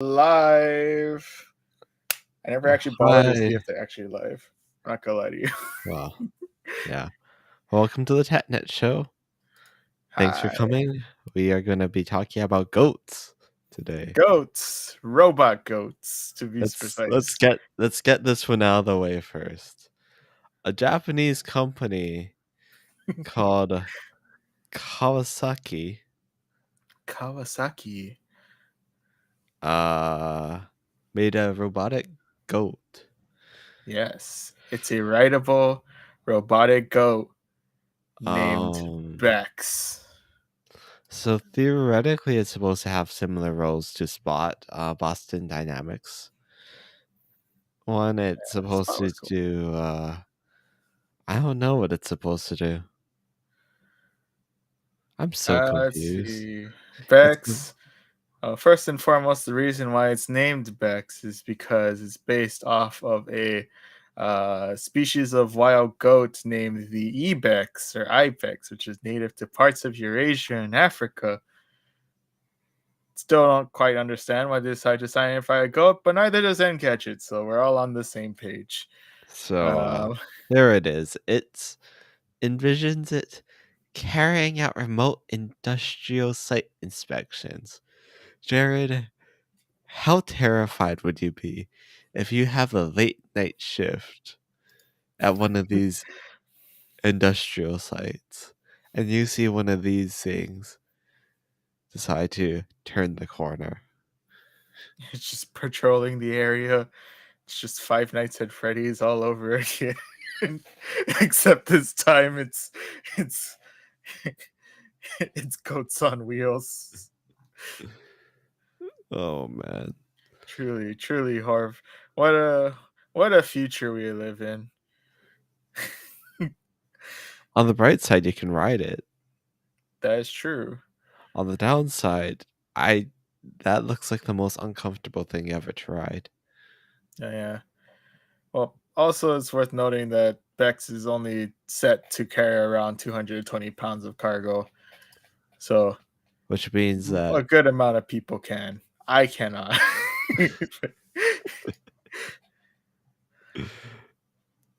Live. I never actually bothered to see Hi. if they're actually live. I'm not gonna lie to you. Well, yeah. Welcome to the TechNet Show. Thanks for Hi. coming. We are going to be talking about goats today. Goats. Robot goats, to be Let's precise. get this one out of the way first. A Japanese company called Kawasaki Kawasaki. uh made a robotic goat. Yes. It's a rideable robotic goat named Um Bex. so theoretically it's supposed to have similar roles to Spot, Boston Dynamics. One, it's supposed Spot to was cool. do I don't know what it's supposed to do. I'm so Let's confused. see. It's Bex. First and foremost, the reason why it's named Bex is because it's based off of a species of wild goat named the ibex or ibex, which is native to parts of Eurasia and Africa. Still don't quite understand why they decided to identify a goat, but neither does Catch so we're all on the same page. so Um, there it is. It envisions it carrying out remote industrial site inspections. Jared, how terrified would you be if you have a late night shift at one of these industrial sites and you see one of these things decide to turn the corner? it's just patrolling the area. It's just Five Nights at Freddy's all over again. Except this time it's it's goats on wheels. Oh man. Truly, truly horror. What a future we live in. On the bright side, you can ride it. That is true. On the downside, I that looks like the most uncomfortable thing ever tried. Yeah. Well, also it's worth noting that Bex is only set to carry around 220 pounds of cargo. So Which means a that good amount of people can. I cannot.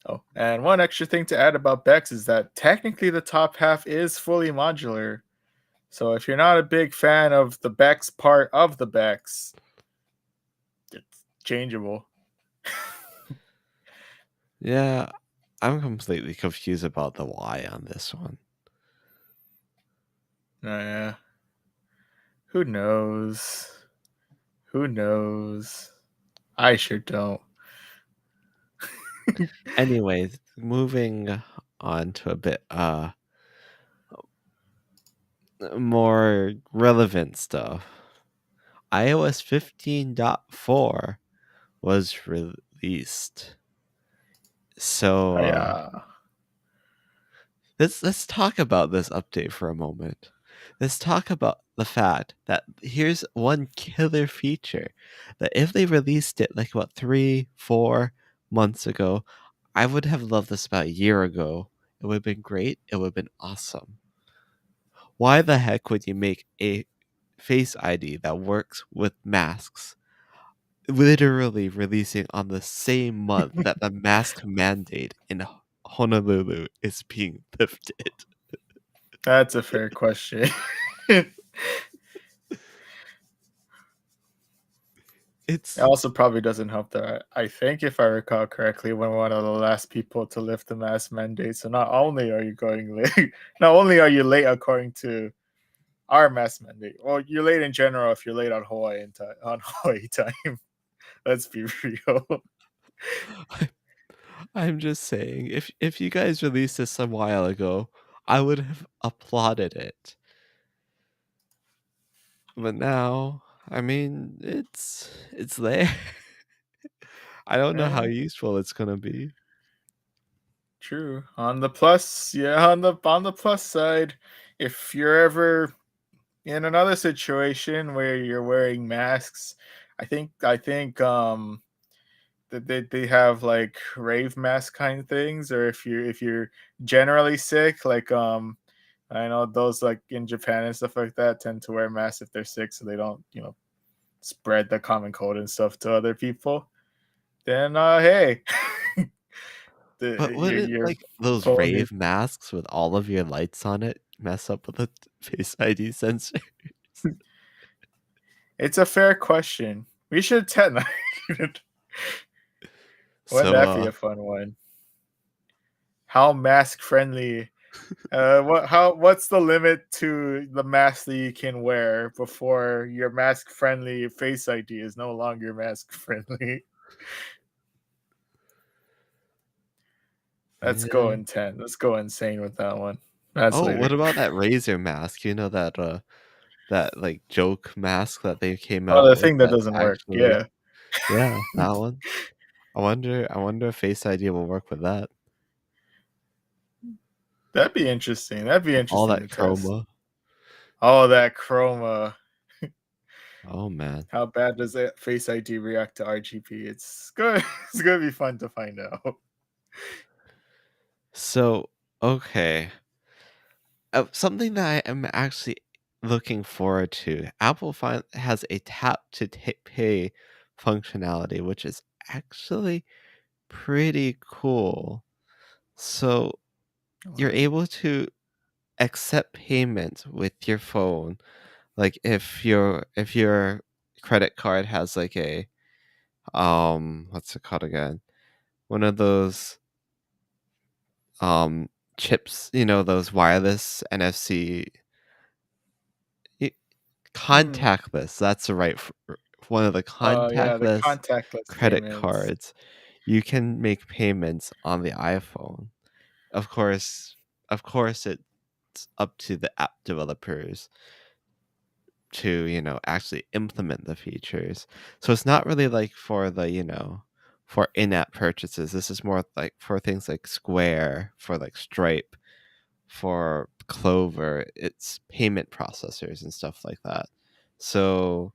Oh, and one extra thing to add about Bex is that technically the top half is fully modular. So if you're not a big fan of the Bex part of the Bex, it's changeable. yeah, I'm completely confused about the why on this one. Yeah. Who knows? Who knows? I sure don't. Anyways, moving on to a bit more relevant stuff. iOS 15.4 was released. So Yeah. let's talk about this update for a moment. Let's talk about the fact that here's one killer feature that if they released it like about 3-4 months ago, I would have loved this about a year ago. It would have been great. It would have been awesome. Why the heck would you make a Face ID that works with masks literally releasing on the same month that the mask mandate in Honolulu is being lifted? That's a fair question. It It's also probably doesn't help that I think, if I recall correctly, when one of the last people to lift the mask mandate. So not only are you going late, not only are you late according to our mask mandate, well, you're late in general if you're late on Hawaii time. Let's be real. I'm just saying, if you guys released this a while ago, I would have applauded it. But now, I mean, it's there. I don't know how Yeah, useful it's gonna be. true. On the plus, yeah, on the plus side, if you're ever in another situation where you're wearing masks, I think that they have like rave mask kind of things, or if you're generally sick, like I know those like in Japan and stuff like that tend to wear masks if they're sick, so they don't spread the common code and stuff to other people, then hey, But wouldn't your like those phone is. rave masks with all of your lights on it mess up with the Face ID sensor? It's a fair question. We should test that. Wouldn't So that be a fun one? How mask friendly? What's the limit to the mask that you can wear before your mask friendly Face ID is no longer mask friendly? Let's go yeah. intense. Let's go insane with that one. That's Oh, what later. about that Razer mask? You know that like joke mask that they came Oh, out the with thing that that's doesn't work. actually Yeah, yeah, that one. I wonder if Face ID will work with that. that'd be interesting. That'd be All interesting that to test. chroma. Oh, that chroma. Oh man. How bad does that Face ID react to RGB? It's good. It's gonna be fun to find out. So, okay. Something that I am actually looking forward to. Has a tap to pay functionality, which is actually pretty cool. So, you're Wow. able to accept payment with your phone. Like if your credit card has like a what's it called again? One of those um chips, those wireless NFC y- Hmm. contactless. That's the right one of the Oh yeah, the contactless contactless credit payments. cards. You can make payments on the iPhone. Of course, it's up to the app developers to, actually implement the features. So it's not really like for for in-app purchases. This is more like for things like Square, for like Stripe, for Clover. It's payment processors and stuff like that. So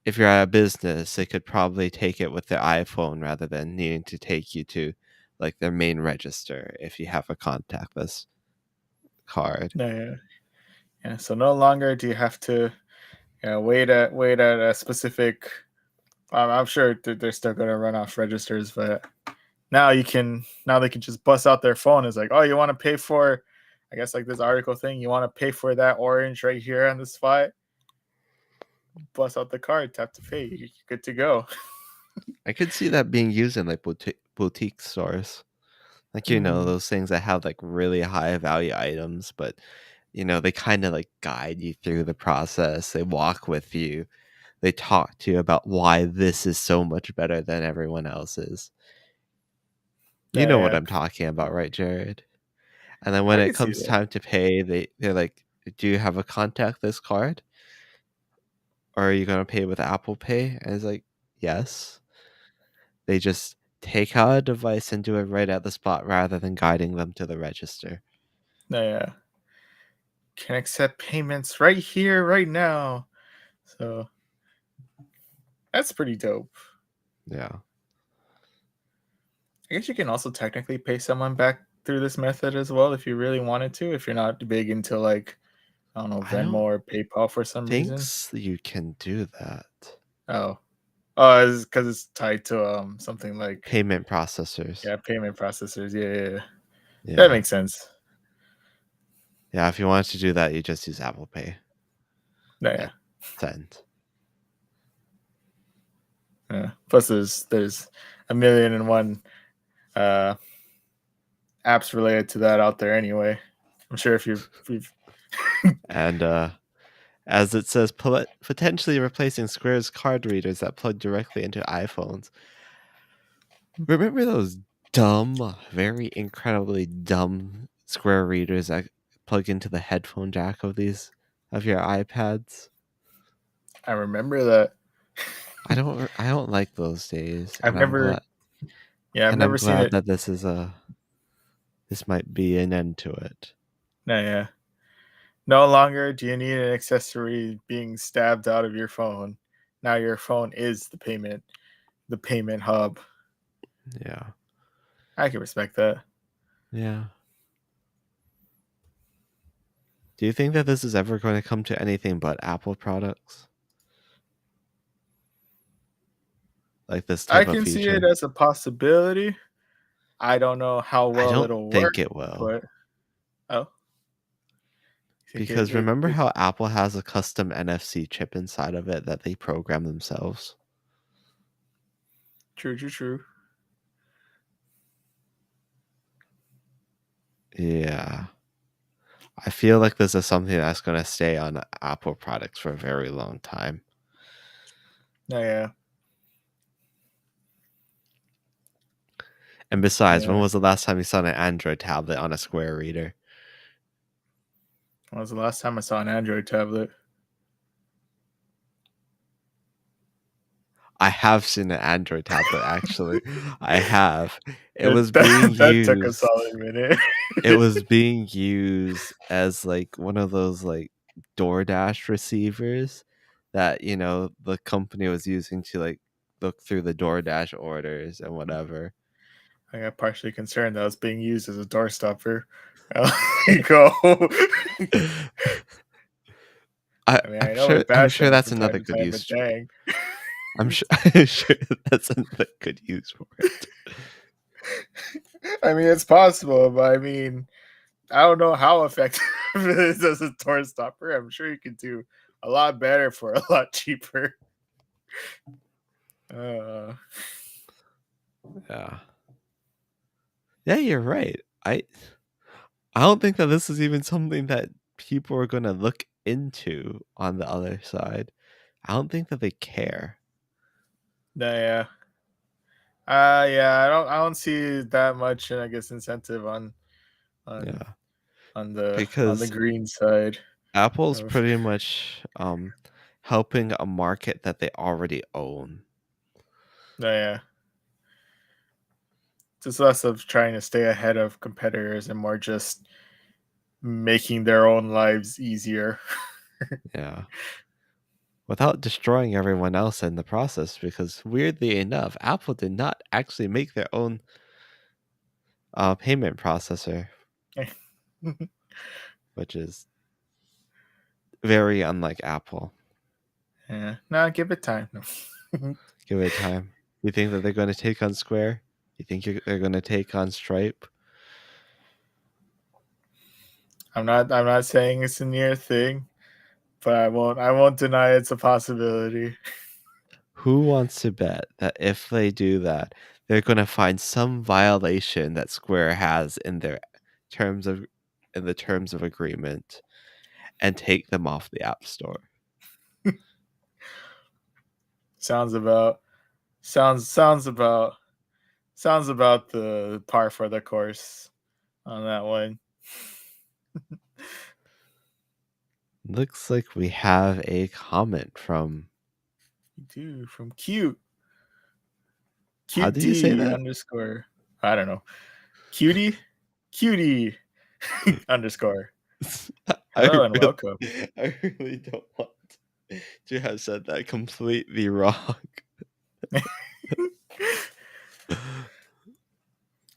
if you're at a business, they could probably take it with their iPhone rather than needing to take you to like their main register if you have a contactless card. Yeah, yeah, yeah. So no longer do you have to wait at a specific. I'm sure they're still gonna run off registers, but now they can just bust out their phone. It's like, oh, you want to pay for, I guess like this article thing. You want to pay for that orange right here on the spot. Bust out the card, tap to pay. You're good to go. I could see that being used in like boutique stores. Like, Hmm. those things that have like really high value items, but they kind of like guide you through the process. They walk with you. They talk to you about why this is so much better than everyone else's. You Yeah, know what yeah. I'm talking about, right, Jared? And then when I it can see comes that. time to pay, they're like, "Do you have a contactless card? Or are you gonna pay with Apple Pay?" And it's like, "Yes." They just take out a device and do it right at the spot rather than guiding them to the register. Yeah, yeah. Can accept payments right here, right now. So that's pretty dope. Yeah. I guess you can also technically pay someone back through this method as well if you really wanted to, if you're not big into like, I don't know, I Venmo don't or PayPal for some think reason. you can do that. Oh. Oh, it's because it's tied to something like, Payment processors. yeah, payment processors. Yeah, yeah, yeah. That Yeah. makes sense. Yeah, if you wanted to do that, you just use Apple Pay No, and yeah. send. Yeah. Plus there's a million and one uh apps related to that out there anyway. I'm sure if you've And as it says, potentially replacing Square's card readers that plug directly into iPhones. Remember those dumb, very incredibly dumb Square readers that plug into the headphone jack of your iPads? I remember that. I don't like those days, I've never yeah, I've and I'm never seen glad it. that this might be an end to it. No, yeah. No longer do you need an accessory being stabbed out of your phone. Now your phone is the payment hub. Yeah. I can respect that. Yeah. Do you think that this is ever going to come to anything but Apple products? like this I type of can see it feature? as a possibility. I don't know how I well don't it'll work, think it will. but oh, you think Because remember how Apple has a custom NFC chip inside of it that they program themselves? true. Yeah. I feel like this is something that's going to stay on Apple products for a very long time. No, yeah, And besides, when yeah. was the last time you saw an Android tablet on a Square reader? When was the last time I saw an Android tablet? I have seen an Android tablet actually. I have. It That was being that took a used. solid minute. It was being used as like one of those like DoorDash receivers that, the company was using to like look through the DoorDash orders and whatever. I got partially concerned that I was being used as a door stopper. You go. I, I mean, I'm I know sure it I'm bash sure them that's from time another to good time, but use. dang. I'm sure that's another good use for it. I mean, it's possible, but I mean, I don't know how effective it is as a door stopper. I'm sure you could do a lot better for a lot cheaper. Uh, Yeah. Yeah, you're right. I don't think that this is even something that people are going to look into on the other side. I don't think that they care. yeah. Yeah. I don't see that much, I guess, incentive on Yeah. on the Because green side Apple's of pretty much helping a market that they already own. yeah. Just less of trying to stay ahead of competitors and more just making their own lives easier. Yeah. Without destroying everyone else in the process, because weirdly enough, Apple did not actually make their own payment processor, which is very unlike Apple. Yeah. No, give it time. No. Give it time. You think that they're going to take on Square? You think they're going to take on Stripe? I'm not saying it's a near thing, but I won't deny it's a possibility. Who wants to bet that if they do that, they're going to find some violation that Square has terms of in the terms of agreement and take them off the App Store? Sounds about sounds sounds about the par for the course on that one. Looks like we have a comment from. Dude, from How did you say QD that? underscore. I don't know. Cutie underscore. I Hello and really, welcome. I really don't want to have said that completely wrong.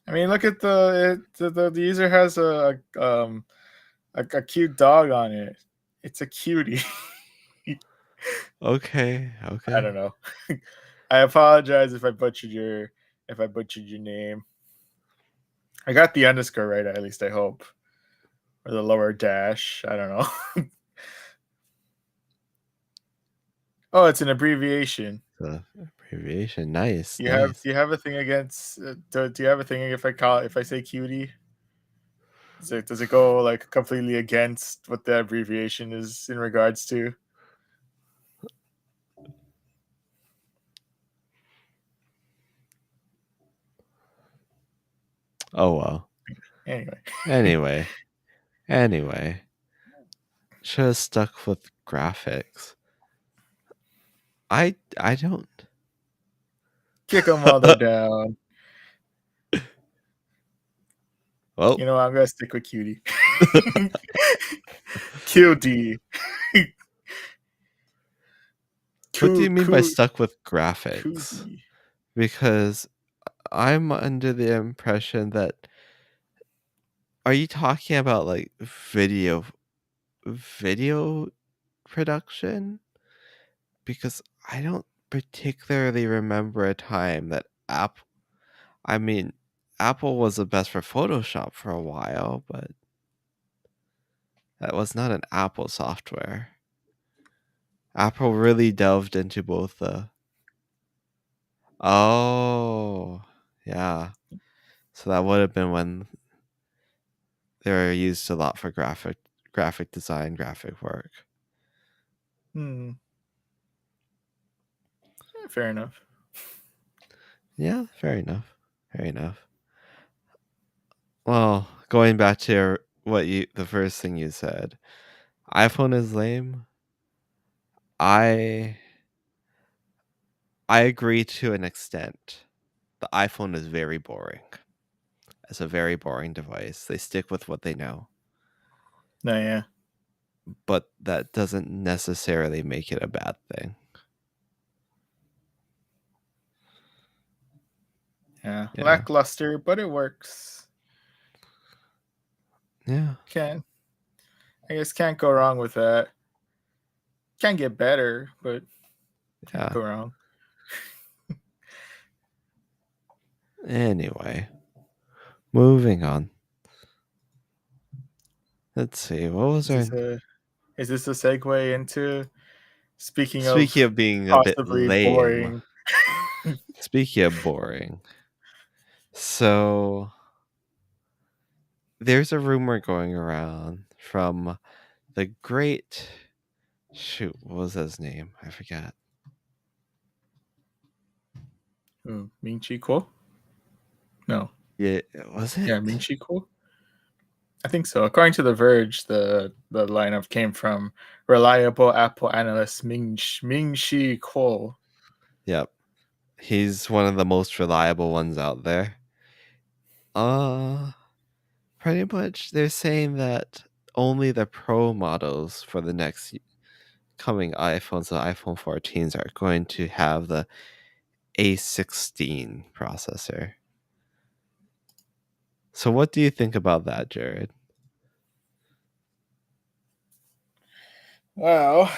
I mean, look at the user has a cute dog on it. It's a cutie. Okay, I okay. don't know. I apologize if I butchered your name. I got the underscore right, at least I hope, or the lower dash. I don't know. Oh, it's an abbreviation. The abbreviation. Nice, You have nice. do you have a thing against? Do you have a thing if I say cutie? Does it go like completely against what the abbreviation is in regards to? Oh well. Anyway, Anyway, anyway. Should have stuck with graphics. I don't. kick them while they're down. Well, You know, I'm gonna stick with cutie. QD. what do you Coo mean by coo stuck with graphics? cootie. Because I'm under the impression that, are you talking about like video production? Because I don't. particularly remember a time that I mean, Apple was the best for Photoshop for a while, but that was not an Apple software. Apple really delved into both the. Oh, yeah. So that would have been when they were used a lot for graphic design, graphic work. Hmm. Fair enough. Yeah, fair enough. Fair enough. Well, going back to the first thing you said, iPhone is lame. I I agree to an extent. The iPhone is very boring. It's a very boring device. They stick with what they know, No, yeah. but that doesn't necessarily make it a bad thing. Yeah. Yeah. Lackluster, but it works. Yeah. Can't I guess can't go wrong with that. Can get better, but can't Yeah. go wrong. Anyway, moving on. Let's see. What was Is our this a is this a segue into speaking Speaking of of being a bit possibly lame, boring? speaking of boring. So, there's a rumor going around from the great shoot, what was his name? I forgot. Ming Chi Kuo? No. Yeah, was it? Yeah, Ming Chi Kuo? I think so. According to The Verge, the lineup came from reliable Apple analyst Ming Chi Kuo. Yep. He's one of the most reliable ones out there. Uh, Pretty much they're saying that only the Pro models for the next coming iPhones, the iPhone 14s, are going to have the A16 processor. So what do you think about that, Jared? Well,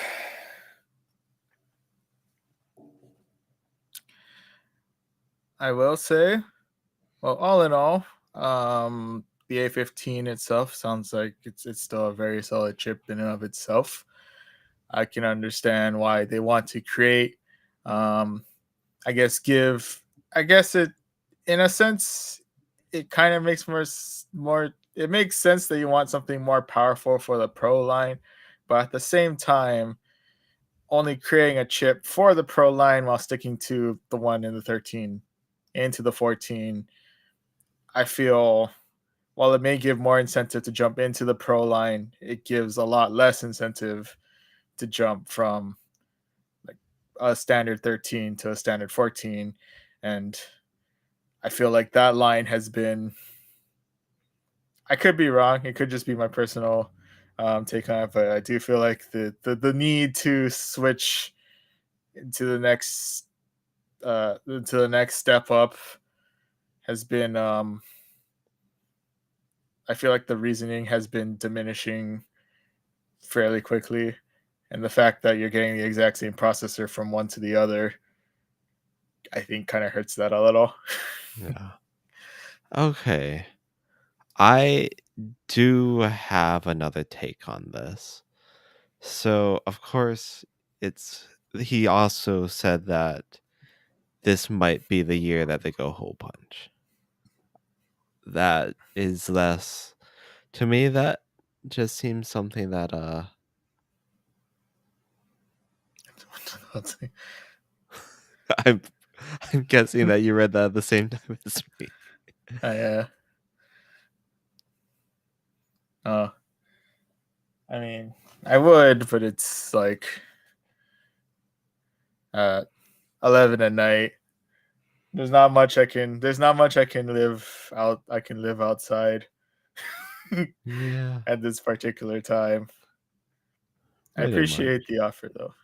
I will say, well, all in all, the A15 itself sounds like it's still a very solid chip in and of itself. I can understand why they want to create, um, I guess, give, I guess it, in a sense, it kind of makes more. It makes sense that you want something more powerful for the Pro line, but at the same time, only creating a chip for the Pro line while sticking to the one in the 13 into the 14, I feel while it may give more incentive to jump into the Pro line, it gives a lot less incentive to jump from like a standard 13 to a standard 14. And I feel like that line has been, I could be wrong. It could just be my personal take on it, but I do feel like the need to switch to the next step up has been I feel like the reasoning has been diminishing fairly quickly, and the fact that you're getting the exact same processor from one to the other, I think, kind of hurts that a little. Yeah. Okay. I do have another take on this. So, of course, it's he also said that this might be the year that they go hole punch. That is less to me that just seems something that I'm I'm guessing that you read that at the same time as me. I uh, I mean, I would, but it's like uh 11 at night. There's not much I can live outside Yeah, at this particular time. I pretty appreciate much. the offer though.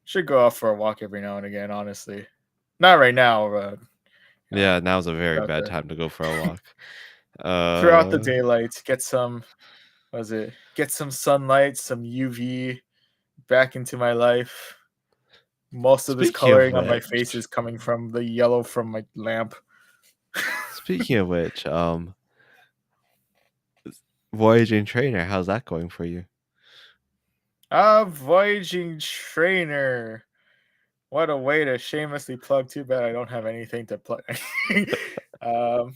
Should go out for a walk every now and again, honestly. Not right now, but you know, Yeah, now's a very throughout bad the time to go for a walk. throughout the Uh, daylight, get some was it? Get some sunlight, some UV back into my life. Most of this Speaking of coloring on my face which, is coming from the yellow from my lamp. speaking of which, Voyaging Trainer, how's that going for you? Voyaging Trainer. What a way to shamelessly plug. Too bad I don't have anything to plug. um,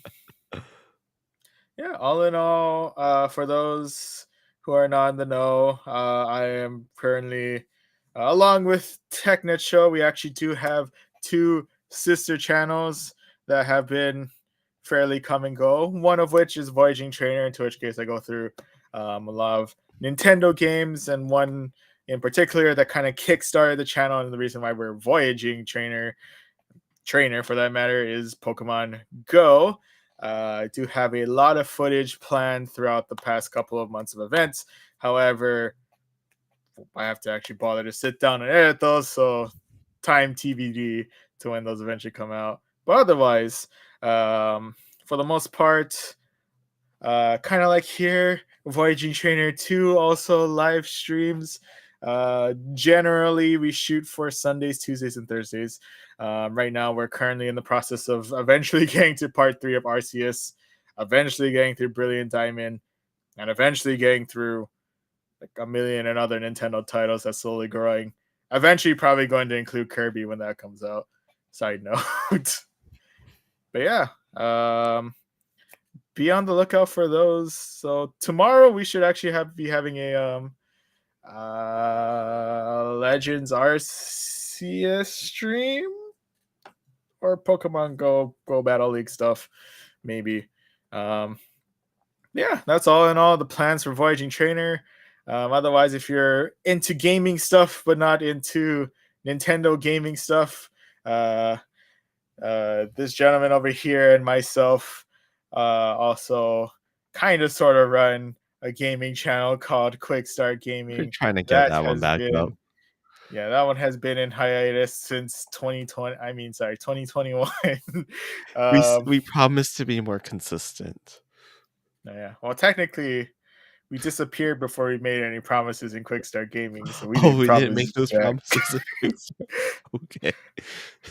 yeah, all in all, for those who are not in the know, I am currently, along with TechNet Show, we actually do have two sister channels that have been fairly come and go. One of which is Voyaging Trainer, into which case I go through a lot of Nintendo games, and one in particular that kind of kickstarted the channel, and the reason why we're Voyaging Trainer for that matter is Pokemon Go. I do have a lot of footage planned throughout the past couple of months of events. However, I have to actually bother to sit down and edit those, so time TBD to when those eventually come out. But otherwise, for the most part, kind of like here, Voyaging Trainer 2 also live streams. Generally, we shoot for Sundays, Tuesdays, and Thursdays. Right now, we're currently in the process of eventually getting to part 3 of Arceus, eventually getting through Brilliant Diamond, and eventually getting through like a million and other Nintendo titles that's slowly growing. Eventually, probably going to include Kirby when that comes out. Side note. But yeah, be on the lookout for those. So tomorrow we should actually be having a Legends Arceus stream or Pokemon Go Battle League stuff, maybe. Um, yeah, that's all in all the plans for Voyaging Trainer. Otherwise, if you're into gaming stuff but not into Nintendo gaming stuff, uh, this gentleman over here and myself also kind of sort of run a gaming channel called Quick Start We're Gaming. trying to get That that one has back up. been Yeah, that one has been in hiatus since 2020. I mean, sorry, 2021. We promised to be more consistent. Yeah. Well, technically, we disappeared before we made any promises in Quick Start Gaming, so we Oh, didn't we didn't promise make those jack. promises. Okay.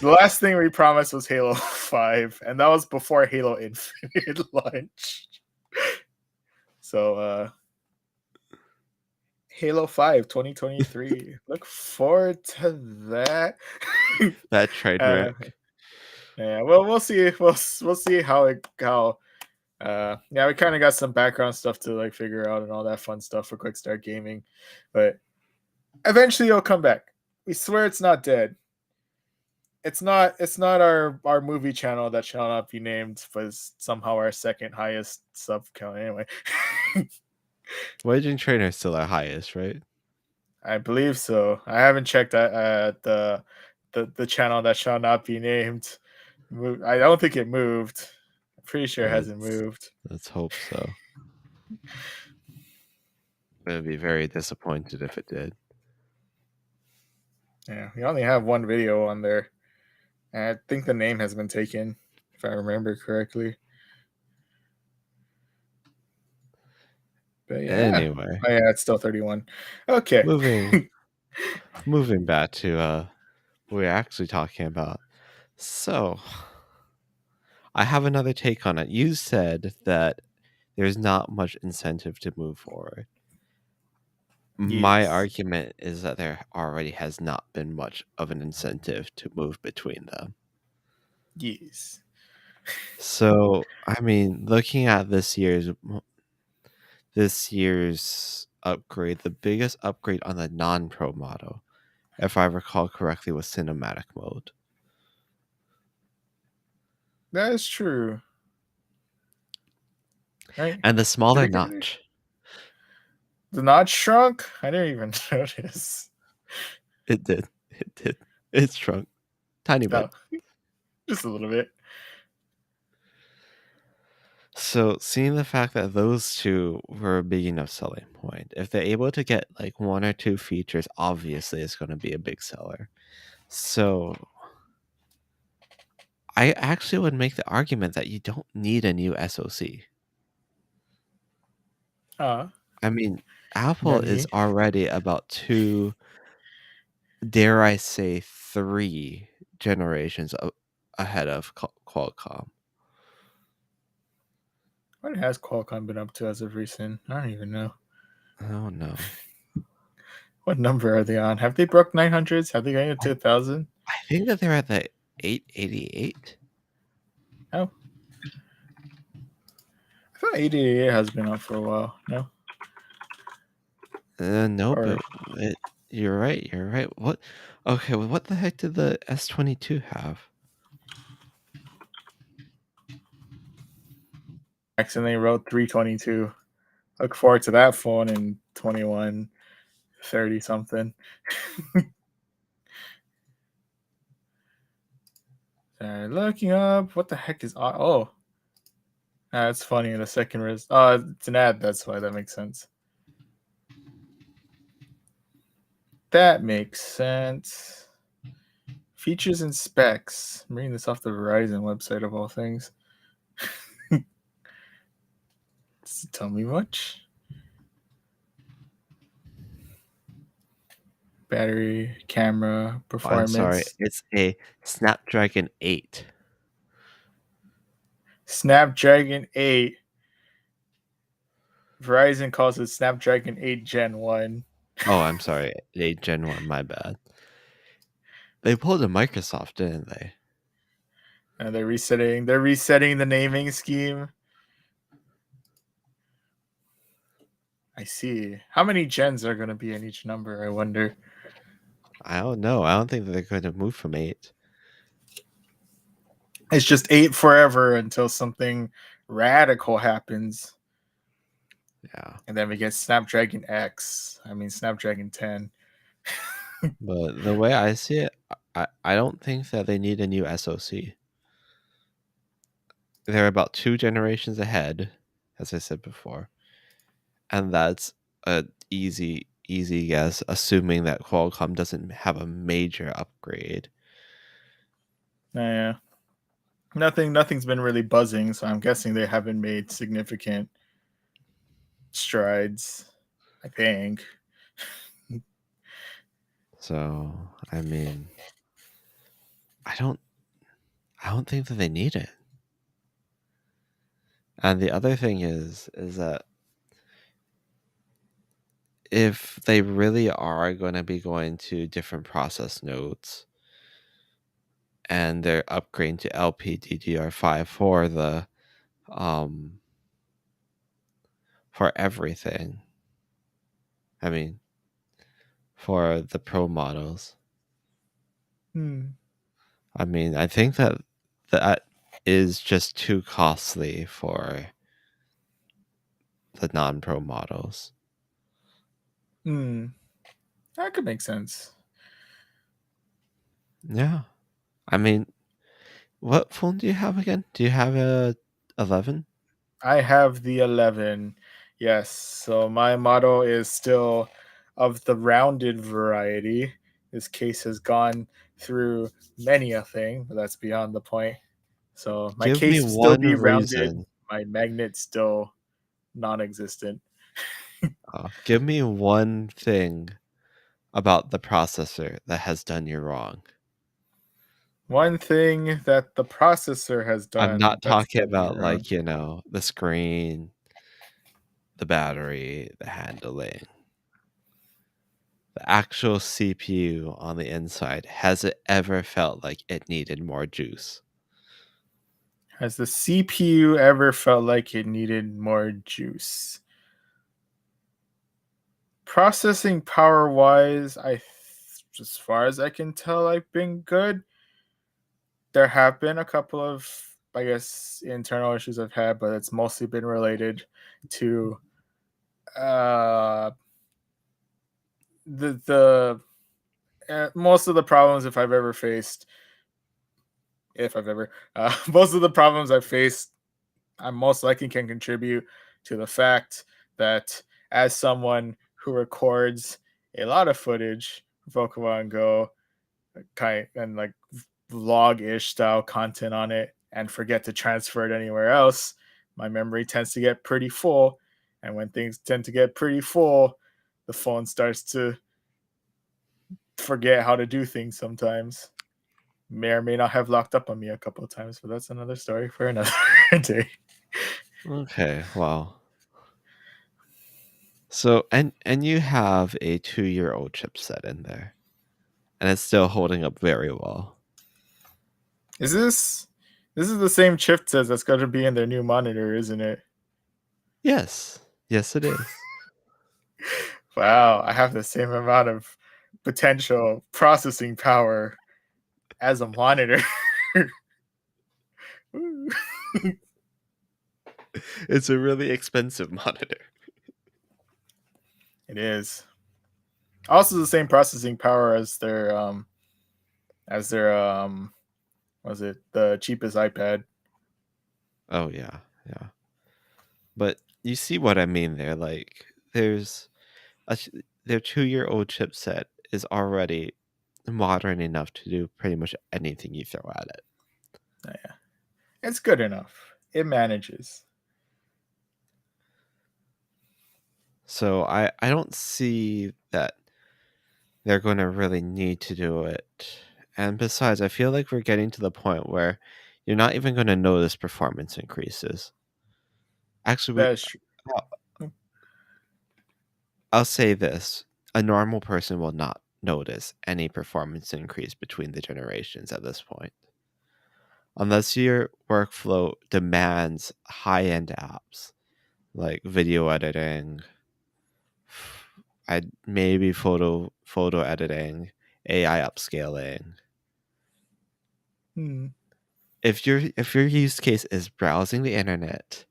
The last thing we promised was Halo 5, and that was before Halo Infinite launched. So, Halo 5 2023. Look forward to that. That train uh, wreck. yeah, well, we'll see. We'll see how yeah, we kind of got some background stuff to like figure out and all that fun stuff for Quick Start Gaming, but eventually it'll come back. We swear it's not dead. It's not our movie channel that shall not be named, but it's somehow our second highest sub count anyway. Voyaging Trainer is still our highest, right? I believe so. I haven't checked the channel that shall not be named. I don't think it moved. I'm pretty sure it hasn't Let's moved. let's hope so. I'd be very disappointed if it did. Yeah, we only have one video on there. And I think the name has been taken, if I remember correctly. But yeah. Anyway, Oh yeah, it's still 31. Okay. moving moving back to what we're actually talking about. So, I have another take on it. You said that there's not much incentive to move forward. My Yes. argument is that there already has not been much of an incentive to move between them. Yes. So, I mean, looking at this year's upgrade, the biggest upgrade on the non-pro model, if I recall correctly, was cinematic mode. That is true. Right? And the Did smaller it get any? notch. The notch shrunk? I didn't even notice. It did. It did. It shrunk. Tiny bit. Oh, just a little bit. So, seeing the fact that those two were a big enough selling point, if they're able to get like one or two features, obviously it's going to be a big seller. So, I actually would make the argument that you don't need a new SoC. Uh, I mean, Apple is Nani? already about dare I say, 3 generations ahead of Qualcomm. What has Qualcomm been up to as of recent? I don't even know. I don't know. What number are they on? Have they broke 900s? Have they gotten into 1,000? I think that they're at the 888. Oh, I thought 888 has been up for a while. No, No, or but you're right. You're right. What? Okay, well, what the heck did the S22 have? accidentally wrote 322. Look forward to that phone in 2130 something. Looking up. What the heck is. Oh, that's funny. The second res. Oh, it's an ad. That's why that makes sense. That makes sense. Features and specs. I'm reading this off the Verizon website of all things. Does it tell me much? Battery, camera, Oh, I'm sorry. performance. It's a Snapdragon 8. Snapdragon 8. Verizon calls it Snapdragon 8 Gen 1. Oh, I'm sorry. 8 Gen 1. My bad. They pulled a Microsoft, didn't they? And they're resetting the naming scheme. I see. How many gens are going to be in each number, I wonder? I don't know. I don't think that they're going to move from 8. It's just 8 forever until something radical happens. Yeah. And then we get Snapdragon X. I mean, Snapdragon 10. But the way I see it, I don't think that they need a new SoC. They're about 2 generations ahead, as I said before. And that's a easy guess, assuming that Qualcomm doesn't have a major upgrade. Yeah. Nothing's been really buzzing, so I'm guessing they haven't made significant strides, I think. So, I mean, I don't think that they need it. And the other thing is that if they really are going to be going to different process nodes and they're upgrading to LPDDR5 for the for everything. I mean, for the pro models. I mean, I think that that is just too costly for the non-pro models. That could make sense. Yeah. I mean, what phone do you have again? Do you have a 11? I have the 11. Yes. So my model is still of the rounded variety. This case has gone through many a thing, but that's beyond the point. So my Give me case will still one be rounded. reason. My magnet still non-existent. Give me one thing about the processor that has done you wrong. One thing that the processor has I'm done not that's talking done me about wrong. like, the screen, the battery, the handling. The actual CPU on the inside, has it ever felt like it needed more juice? Has the CPU ever felt like it needed more juice? Processing power wise, as far as I can tell, I've been good. There have been a couple of, I guess, internal issues I've had, but it's mostly been related to uh, the most of the problems if I've ever, most of the problems I've faced, I most likely can contribute to the fact that as someone who records a lot of footage for Pokemon Go, kind and like vlog-ish style content on it, and forget to transfer it anywhere else, my memory tends to get pretty full. And when things tend to get pretty full, the phone starts to forget how to do things sometimes. May or may not have locked up on me a couple of times, but that's another story for another day. Okay, well. So and you have a 2-year-old chipset in there, and it's still holding up very well. Is this is the same chipset that's going to be in their new monitor, isn't it? Yes. Yes, it is. Wow, I have the same amount of potential processing power as a monitor. It's a really expensive monitor. It is. Also the same processing power as their was it the cheapest iPad. Oh yeah, yeah. But you see what I mean there. Like, there's their 2-year-old chipset is already modern enough to do pretty much anything you throw at it. Oh, yeah. It's good enough. It manages. So I don't see that they're going to really need to do it. And besides, I feel like we're getting to the point where you're not even going to notice performance increases. Actually, That's true. I'll say this: a normal person will not notice any performance increase between the generations at this point. Unless your workflow demands high-end apps like video editing, I maybe photo editing, AI upscaling. Hmm. If your use case is browsing the internet,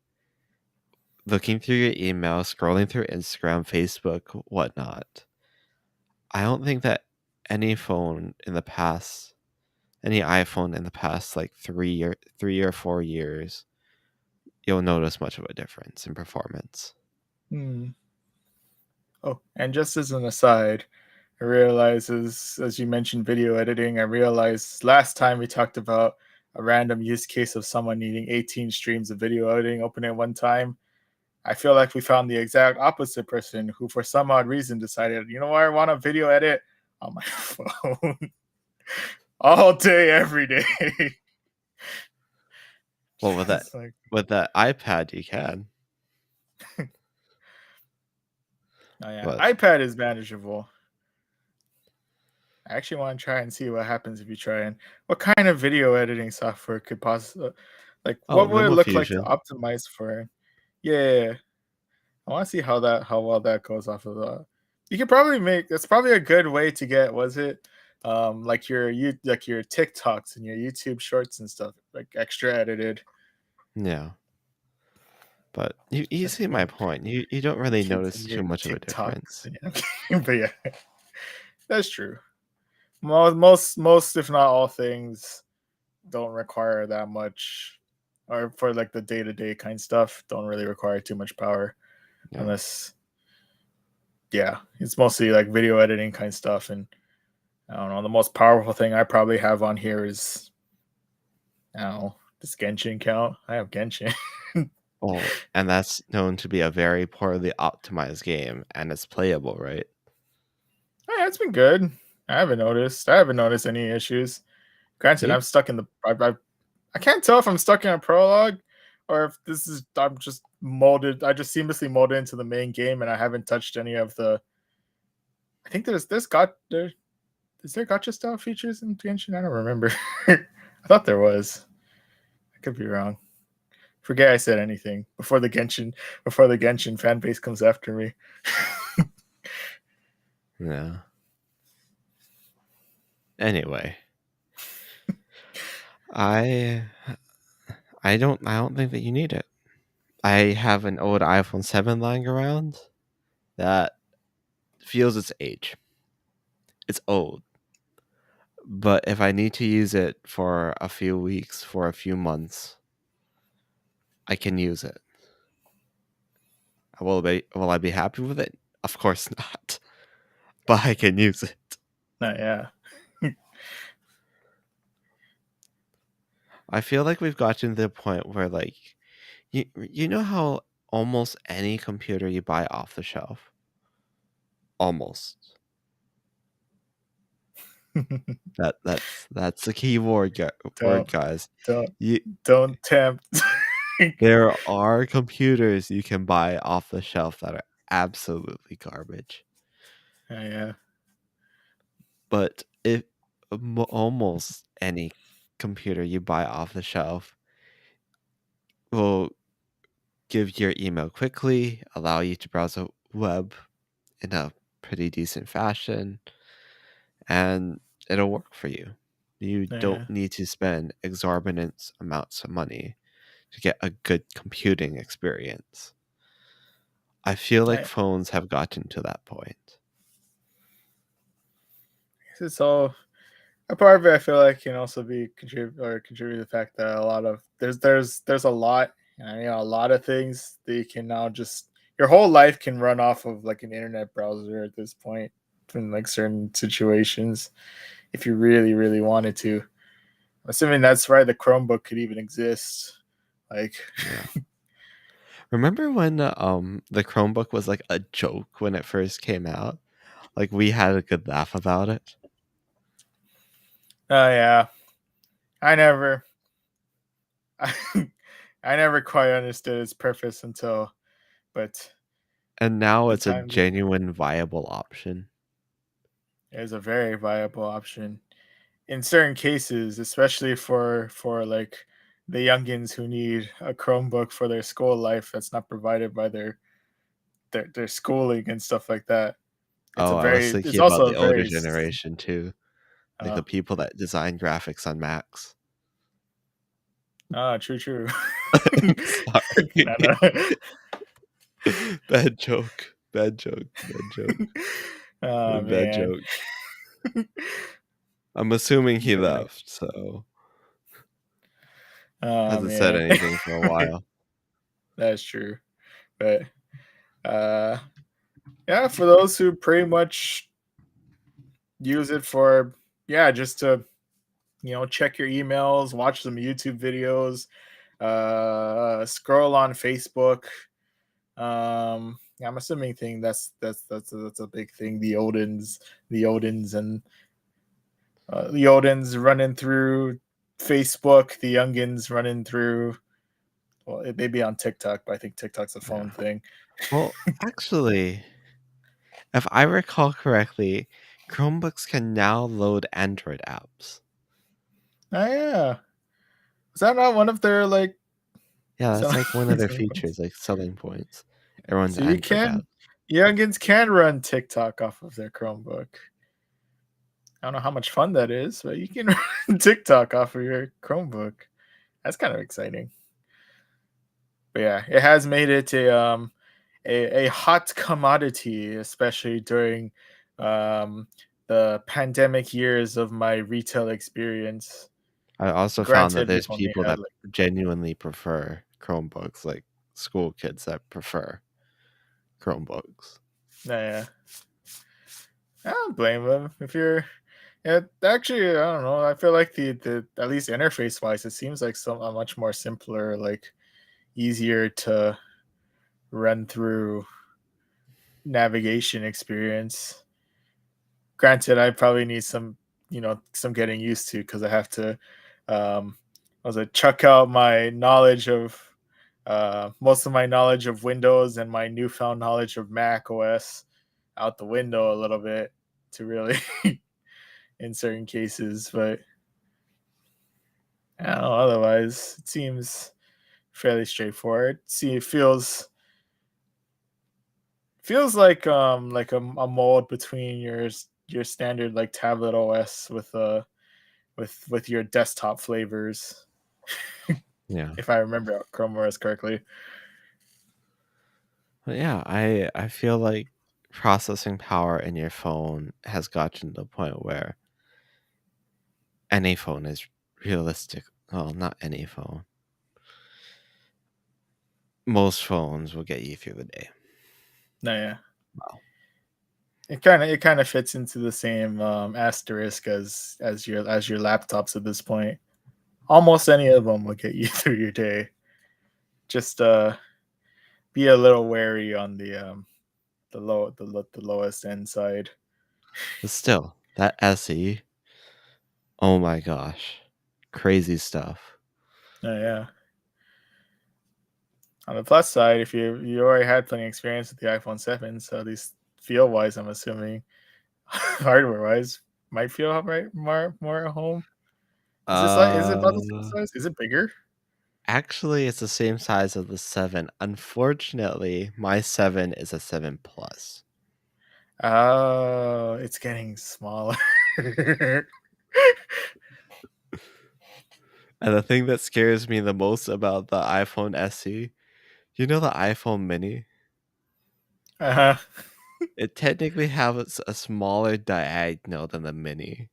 looking through your email, scrolling through Instagram, Facebook, whatnot, I don't think that any phone in the past, any iPhone in the past like 3 or 4 years, you'll notice much of a difference in performance. Hmm. Oh, and just as an aside, I realize as you mentioned video editing, I realized last time we talked about a random use case of someone needing 18 streams of video editing open at one time. I feel like we found the exact opposite person who, for some odd reason, decided, you know what, I want a video edit on my phone all day, every day. Well, with that It's like, with that iPad, you can, oh yeah, but iPad is manageable. I actually want to try and see what happens if you try and what kind of video editing software could possibly, like, oh, what would it look like to LumaFusion. optimize for? Yeah, I want to see how well that goes off of the. You could probably make that's probably a good way to get was it like like your TikToks and your YouTube shorts and stuff like extra edited. Yeah. But you Just see my point. You don't really kids notice and too your much of a TikToks. difference. But yeah, that's true. Most if not all things don't require that much, or for like the day to day kind stuff, don't really require too much power Yeah. unless yeah, it's mostly like video editing kind stuff. And I don't know, the most powerful thing I probably have on here is I don't know, does Genshin count? I have Genshin. Oh, and that's known to be a very poorly optimized game, and it's playable, right? Yeah, it's been good. I haven't noticed any issues. Granted, Me? I'm stuck in the. I can't tell if I'm stuck in a prologue or if this is. I'm just molded. I just seamlessly molded into the main game, and I haven't touched any of the. I think there's got there. Is there gotcha style features in Genshin? I don't remember. I thought there was. I could be wrong. Forget I said anything before the Genshin fan base comes after me. Yeah. Anyway, I I don't think that you need it. I have an old iPhone 7 lying around that feels its age. It's old. But if I need to use it for a few weeks, for a few months, I can use it. Will I be happy with it? Of course not. But I can use it. Yeah. I feel like we've gotten to the point where like you know how almost any computer you buy off the shelf, almost, That's the key word, don't guys. don't You don't tempt. There are computers you can buy off the shelf that are absolutely garbage. Yeah, But if almost any computer you buy off the shelf will give your email quickly, allow you to browse the web in a pretty decent fashion, and it'll work for you. You don't yeah, need to spend exorbitant amounts of money to get a good computing experience. I feel like yeah. phones have gotten to that point. It's all a part of it. I feel like can also be contribute to the fact that a lot of there's a lot, a lot of things that you can now just your whole life can run off of like an internet browser at this point in like certain situations if you really wanted to. Assuming that's right, the Chromebook could even exist. Like, Yeah. Remember when the Chromebook was like a joke when it first came out? Like we had a good laugh about it. oh yeah, I never, I, I never quite understood its purpose until, but And now the it's a time genuine viable option. is a very viable option in certain cases, especially for like the youngins who need a Chromebook for their school life that's not provided by their schooling and stuff like that. Oh, I was It's thinking about also the a older very generation too. Like uh, the people that design graphics on Macs. true. Sorry. No, no. Bad joke. Bad joke. Bad joke. Oh Bad man. joke. I'm assuming he But, left, so oh hasn't said man. anything for a while. That's true. But uh yeah, for those who pretty much use it for just to check your emails, watch some YouTube videos, scroll on Facebook. Yeah, I'm assuming thing that's a big thing. The Odins and the Odins running through Facebook, the youngins running through. Well, it may be on TikTok, but I think TikTok's a phone Yeah. thing. Well, actually, if I recall correctly, Chromebooks can now load Android apps. Oh yeah, is that not one of their like? Yeah, that's So, like one of their features, like selling points. It runs so you Android apps. can youngins can run TikTok off of their Chromebook. I don't know how much fun that is, but you can run TikTok off of your Chromebook. That's kind of exciting. But yeah, it has made it a hot commodity, especially during um, the pandemic years of my retail experience. I also found that Granted, there's we've only people had that like genuinely prefer Chromebooks, like school kids that prefer Chromebooks. yeah, I don't blame them if you're. Yeah, actually, I don't know. I feel like the at least interface wise, it seems like some a much more simpler, like easier to run through navigation experience. Granted, I probably need some getting used to because I have to, I was like chuck out my knowledge of, most of my knowledge of Windows and my newfound knowledge of Mac OS out the window a little bit to really, in certain cases, but I don't know. Otherwise, it seems fairly straightforward. See, it feels like a mold between your standard like tablet OS with your desktop flavors, Yeah. if I remember Chrome OS correctly. But yeah, I feel like processing power in your phone has gotten to the point where any phone is realistic. Well, not any phone. Most phones will get you through the day. No, yeah, Wow. it kind of fits into the same asterisk as your laptops at this point. Almost any of them will get you through your day. Just be a little wary on the lowest end side. But still, that SE. Oh my gosh. Crazy stuff. Oh yeah. On the plus side, if you already had plenty of experience with the iPhone 7, so at least feel wise, I'm assuming hardware wise, might feel right more at home. Is it about the Uh same size? Is it bigger? Actually, it's the same size as the 7. Unfortunately, my 7 is a 7 Plus. Oh, it's getting smaller. And the thing that scares me the most about the iPhone SE, you know the iPhone mini? uh-huh. It technically has a smaller diagonal than the mini.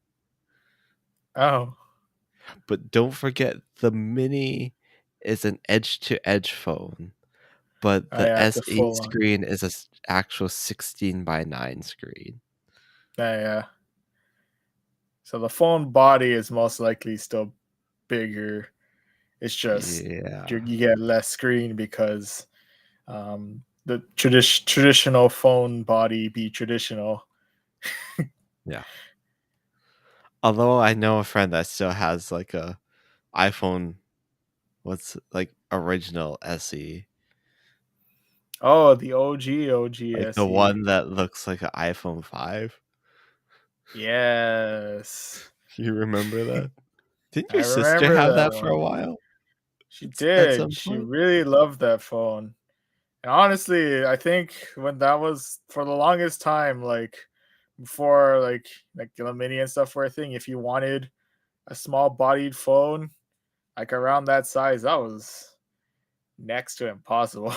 Oh. But don't forget the mini is an edge to edge phone, but Oh the yeah, the SE full on. screen is actual 16 by 9 screen. Yeah, yeah. So the phone body is most likely still bigger. It's just Yeah. you get less screen because the traditional phone body be traditional. Yeah. Although I know a friend that still has like a iPhone, what's like original SE, Oh, the OG like the SE. one that looks like an iPhone 5. Yes. You remember that? Didn't I your sister remember have that that for a one. while She at did. some She point? really loved that phone. And honestly, I think when that was for the longest time, like before like the mini and stuff were a thing, if you wanted a small bodied phone, like around that size, that was next to impossible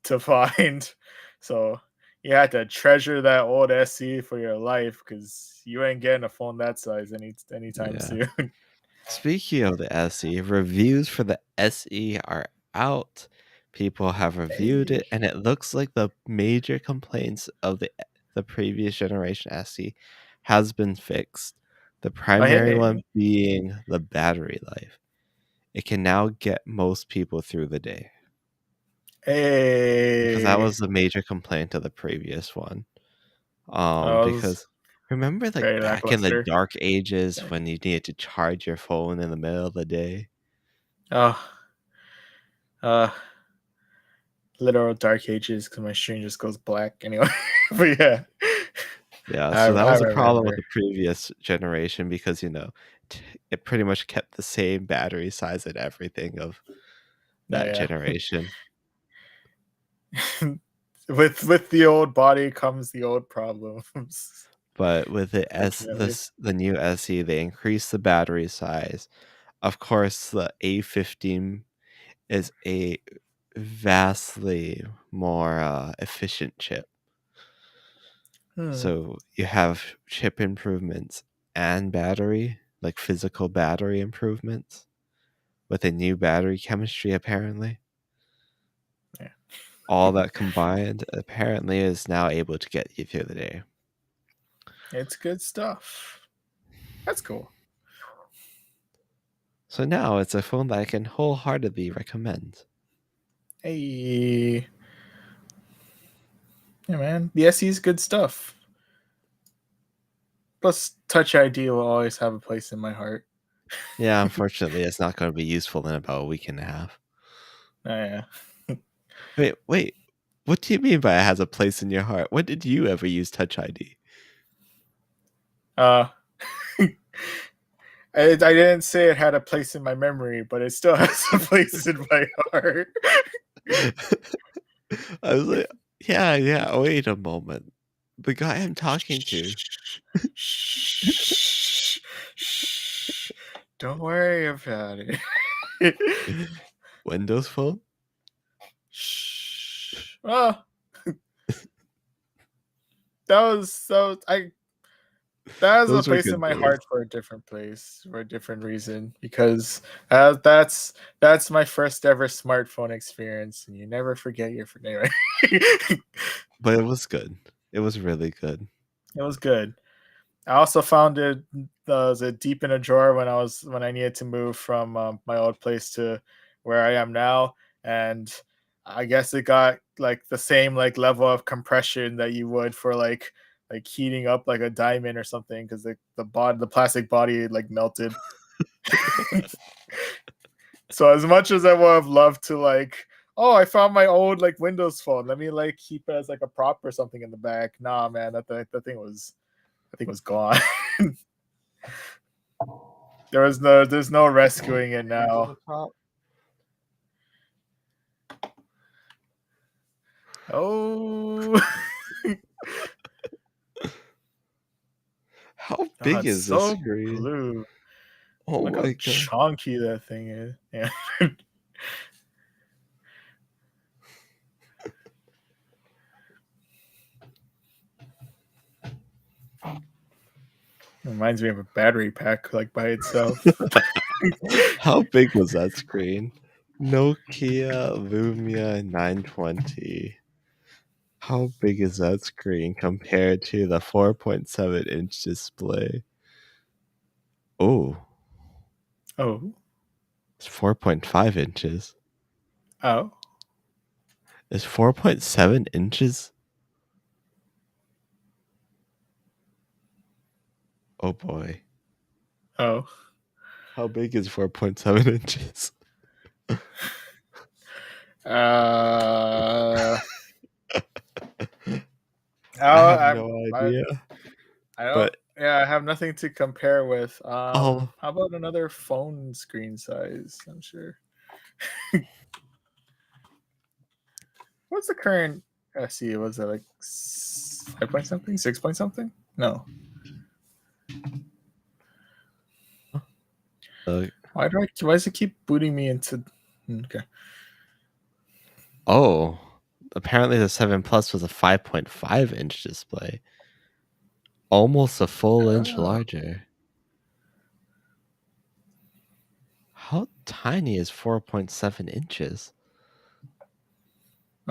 to find. So you had to treasure that old SE for your life because you ain't getting a phone that size anytime Yeah. soon. Speaking of the SE, reviews for the SE are out. People have reviewed Hey. it, and it looks like the major complaints of the previous generation SE has been fixed. The Oh, primary one hey. being the battery life. It can now get most people through the day because that Hey. was the major complaint of the previous one. I was Because remember, like very back in the lackluster. dark ages when you needed to charge your phone in the middle of the day. Oh, uh, literal dark ages because my screen just goes black anyway. But yeah, Yeah, I so that I was a problem with remember. the previous generation because it pretty much kept the same battery size and everything of that Yeah, generation. yeah. With the old body comes the old problems. But with Unfortunately. the new SE, they increased the battery size. Of course, the A15 is a vastly more efficient chip. Hmm. So you have chip improvements and battery, like physical battery improvements with a new battery chemistry, apparently. Yeah, All that combined apparently is now able to get you through the day. it's good stuff. That's cool. So now it's a phone that I can wholeheartedly recommend. Hey, yeah, man. The SE is good stuff. Plus, Touch ID will always have a place in my heart. Yeah, unfortunately, it's not going to be useful in about a week and a half. Oh, yeah. Wait. What do you mean by it has a place in your heart? When did you ever use Touch ID? Uh, I didn't say it had a place in my memory, but it still has a place in my heart. I was like, yeah, wait a moment. The guy I'm talking to, Shh, shh. Don't worry about it. Windows Phone? Shh. Well, I that has a Those were place in good my days. heart for a different place, for a different reason, because that's my first ever smartphone experience, and you never forget your anyway. But it was good. It was really good. It was good. I also found it was it deep in a drawer when I needed to move from my old place to where I am now, and I guess it got like the same like level of compression that you would for like like heating up like a diamond or something because the plastic body like melted. So as much as I would have loved to like, oh, I found my old like Windows phone. Let me like keep it as like a prop or something in the back. Nah, man, that thing was gone. There's no rescuing it now. Oh, How oh, big it's is this so screen? blue. Oh Look how my god. chunky that thing is. Yeah. Reminds me of a battery pack like by itself. How big was that screen? Nokia Lumia 920. How big is that screen compared to the 4.7-inch display? Oh, Oh, it's 4.5 inches. oh, Is 4.7 inches? Oh boy. oh. How big is 4.7 inches? Uh, I have I, no I, idea. I don't. But Yeah, I have nothing to compare with. oh, How about another phone screen size? I'm sure. What's the current SE? Was it like 5 point something, 6 point something? No. uh, Why does it keep booting me into? Okay. oh, apparently the 7 Plus was a 5.5-inch display. Almost a full inch Oh. larger. How tiny is 4.7 inches?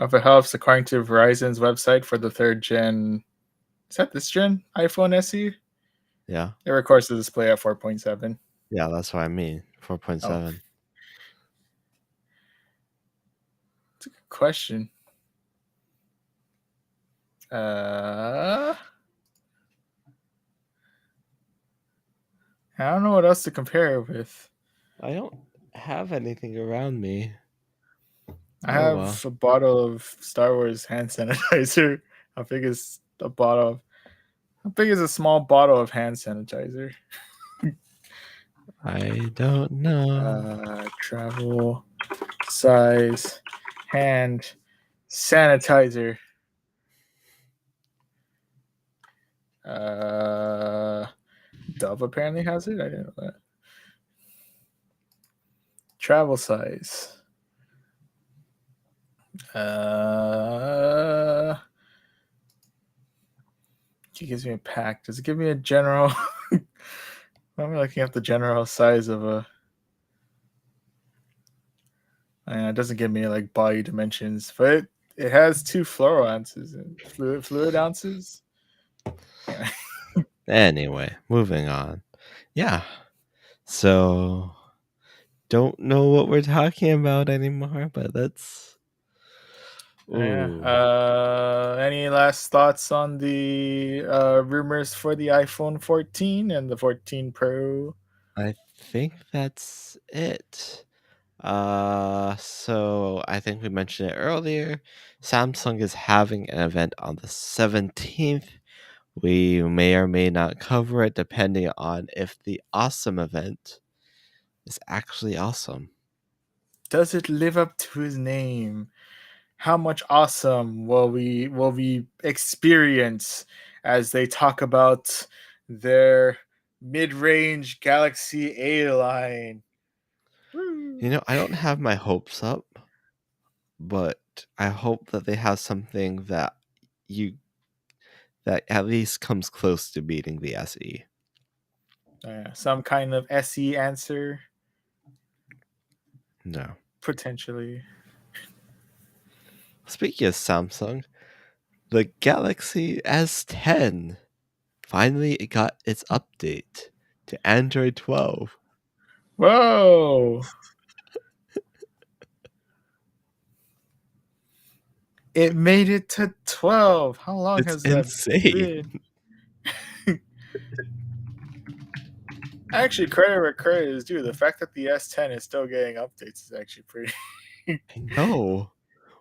If it helps, according to Verizon's website for the third gen, is that this gen iPhone SE? Yeah. It records the display at 4.7. Yeah, that's what I mean. Oh, 4.7. it's a good question. Uh, I don't know what else to compare it with. I don't have anything around me. I Oh well. have a bottle of Star Wars hand sanitizer. How big is a bottle? How big is a small bottle of hand sanitizer? I don't know. Travel size hand sanitizer. Uh, Dove apparently has it. I didn't know that. Travel size. Uh, it gives me a pack. Does it give me a general? I'm looking at the general size of a. It doesn't give me like body dimensions, but it has 2 fluoro ounces and fluid ounces. Yeah. Anyway, moving on. Yeah. So don't know what we're talking about anymore, but that's Yeah. ooh. Any last thoughts on the rumors for the iPhone 14 and the 14 Pro? I think that's it. So I think we mentioned it earlier. Samsung is having an event on the 17th. We may or may not cover it depending on if the awesome event is actually awesome. Does it live up to his name? How much awesome will we experience as they talk about their mid-range Galaxy A line? You know, I don't have my hopes up, but I hope that they have something you that at least comes close to beating the SE. Some kind of SE answer, No. potentially. Speaking of Samsung, the Galaxy S10 finally it got its update to Android 12. Whoa! It made it to 12. How long It's has that insane. been? Actually, credit where credit is due. The fact that the S10 is still getting updates is actually pretty I know.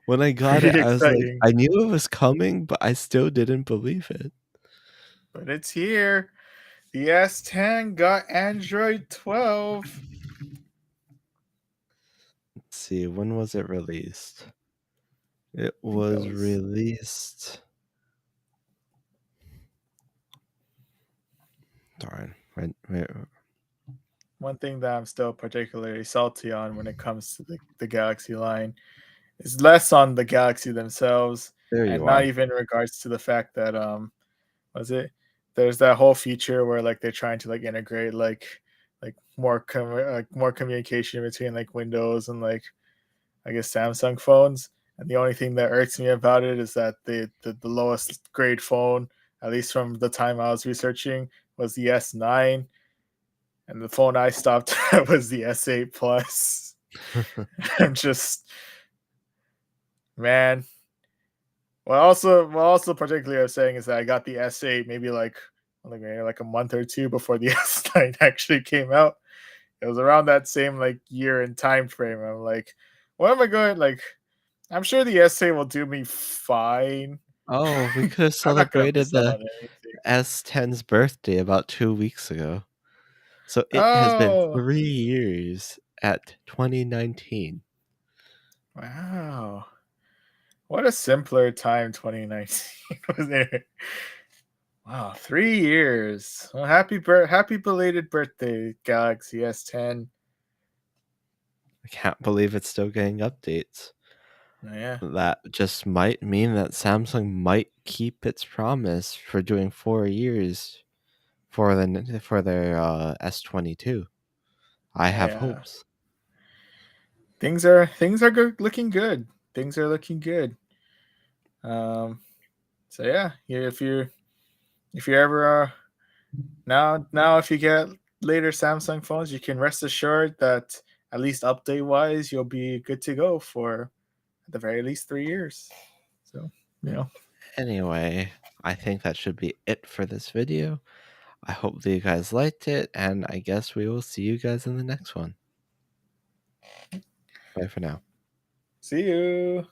When I got pretty it, I was like, exciting. I knew it was coming, but I still didn't believe it. But it's here. The S10 got Android 12. Let's see, when was it released? It I think that was was released. Darn. one thing that I'm still particularly salty on when it comes to the Galaxy line. Is less on the Galaxy themselves, There and you not are. even in regards to the fact that was it there's that whole feature where like they're trying to like integrate like more communication between like Windows and like I guess Samsung phones. And the only thing that irks me about it is that the lowest grade phone, at least from the time I was researching, was the S9, and the phone I stopped at was the S8 Plus. I'm just, man. Well, also particularly I was saying is that I got the S8 maybe like a month or two before the S9 actually came out. It was around that same like year and time frame. I'm like, what am I going like? I'm sure the S8 will do me fine. Oh, we could have I'm not gonna celebrated miss out the on anything. S10's birthday about 2 weeks ago. So it has been Oh 3 years at 2019. wow, what a simpler time 2019 was there. Wow, 3 years. Well, happy belated birthday, Galaxy S10. I can't believe it's still getting updates. Oh, yeah. That just might mean that Samsung might keep its promise for doing 4 years for their S22. I have Yeah, hopes. things are good, looking good. Things are looking good. Um, so yeah, if you ever now if you get later Samsung phones, you can rest assured that at least update wise, you'll be good to go for at the very least 3 years. So you know, Anyway, I think that should be it for this video. I hope that you guys liked it, and I guess we will see you guys in the next one. Bye for now. see you.